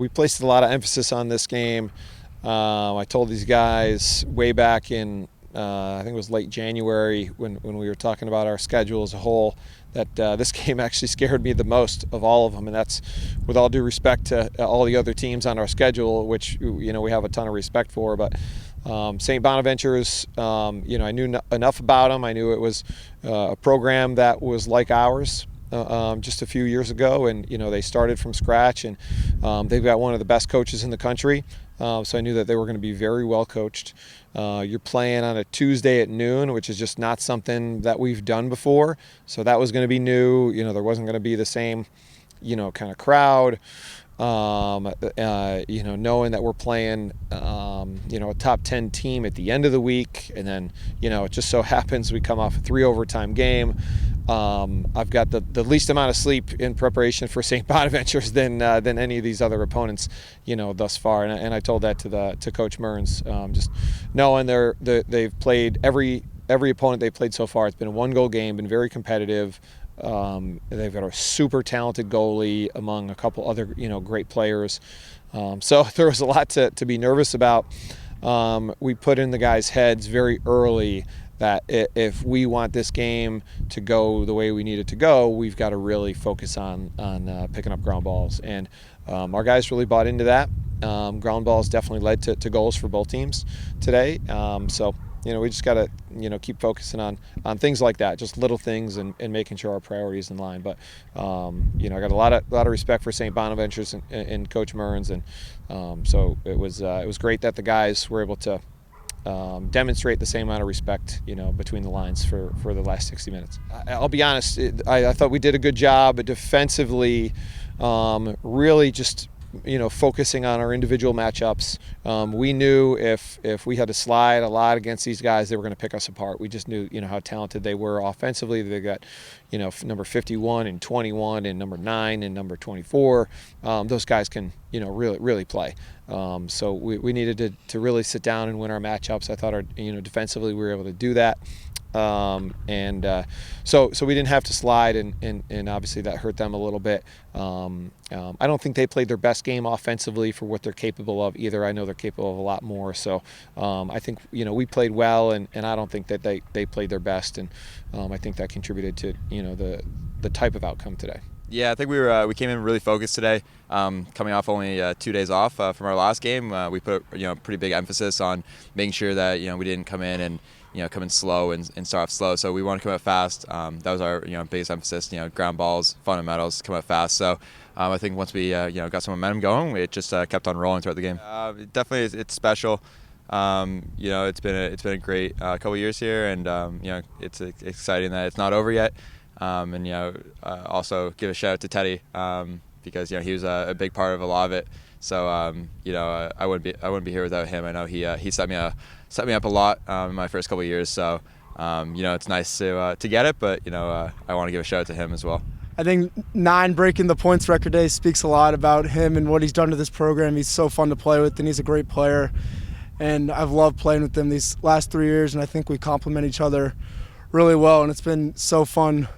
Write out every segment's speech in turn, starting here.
We placed a lot of emphasis on this game. I told these guys way back in, I think it was late January when we were talking about our schedule as a whole, that this game actually scared me the most of all of them, and that's with all due respect to all the other teams on our schedule, which we have a ton of respect for. But St. Bonaventure's, I knew enough about them. I knew it was a program that was like ours. Just a few years ago, and they started from scratch, and they've got one of the best coaches in the country, so I knew that they were going to be very well coached. You're playing on a Tuesday at noon, which is just not something that we've done before, so that was going to be new. There wasn't going to be the same kind of crowd. Knowing that we're playing a top 10 team at the end of the week, and then it just so happens we come off a 3 overtime game. I've got the least amount of sleep in preparation for St. Bonaventure's than any of these other opponents, thus far. And I told that to Coach Mearns, just knowing they've played every opponent they played so far. It's been a 1-goal game, been very competitive. They've got a super talented goalie among a couple other great players. So there was a lot to be nervous about. We put in the guys' heads very early that if we want this game to go the way we need it to go, we've got to really focus on picking up ground balls. And our guys really bought into that. Ground balls definitely led to goals for both teams today. So we just got to keep focusing on things like that, just little things, and making sure our priorities in line. But I got a lot of respect for St. Bonaventure's and Coach Mearns, and so it was great that the guys were able to demonstrate the same amount of respect, between the lines for the last 60 minutes. I'll be honest, I thought we did a good job defensively, really just focusing on our individual matchups. We knew if we had to slide a lot against these guys, they were going to pick us apart. We just knew how talented they were offensively. They got number 51 and 21 and number 9 and number 24. Those guys can really play. So we needed to really sit down and win our matchups. I thought defensively we were able to do that. So we didn't have to slide, and obviously that hurt them a little bit. I don't think they played their best game offensively for what they're capable of either. I know they're capable of a lot more. So I think we played well, and I don't think that they played their best, and I think that contributed to the type of outcome today. Yeah, I think we came in really focused today. Coming off only 2 days off from our last game, we put pretty big emphasis on making sure that we didn't come in and come in slow and start off slow. So we want to come out fast. That was our biggest emphasis. Ground balls, fundamentals, come out fast. So I think once we got some momentum going, it just kept on rolling throughout the game. Definitely, it's special. It's been a great couple years here, and it's exciting that it's not over yet. Also give a shout out to Teddy, because he was a big part of a lot of it. So I wouldn't be here without him. I know he set me up a lot in my first couple of years. So it's nice to get it, but I want to give a shout out to him as well. I think 9 breaking the points record day speaks a lot about him and what he's done to this program. He's so fun to play with, and he's a great player. And I've loved playing with him these last 3 years, and I think we complement each other really well, and it's been so fun,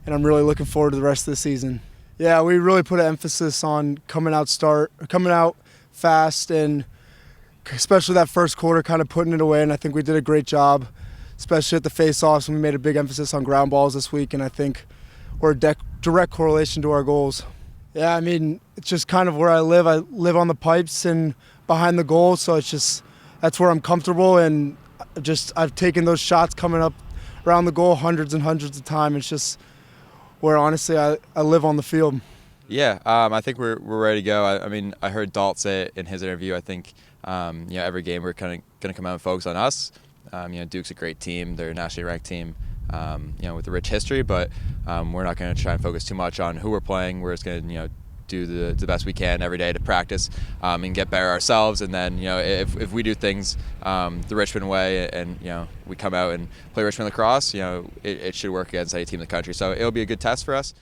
and I'm really looking forward to the rest of the season. Yeah, we really put an emphasis on coming out fast, and especially that first quarter, kind of putting it away, and I think we did a great job, especially at the face-offs, and we made a big emphasis on ground balls this week, and I think we're a direct correlation to our goals. Yeah, I mean, it's just kind of where I live. I live on the pipes and behind the goal, so it's just that's where I'm comfortable, and I've taken those shots coming up around the goal hundreds and hundreds of times. It's just where honestly I live on the field. Yeah, I think we're ready to go. I mean, I heard Dalt say it in his interview. I think every game we're kind of going to come out and focus on us. Duke's a great team. They're a nationally ranked team, with a rich history. But we're not going to try and focus too much on who we're playing. We're just going to do the best we can every day to practice and get better ourselves. And then if we do things the Richmond way, and we come out and play Richmond Lacrosse, it should work against any team in the country. So it'll be a good test for us.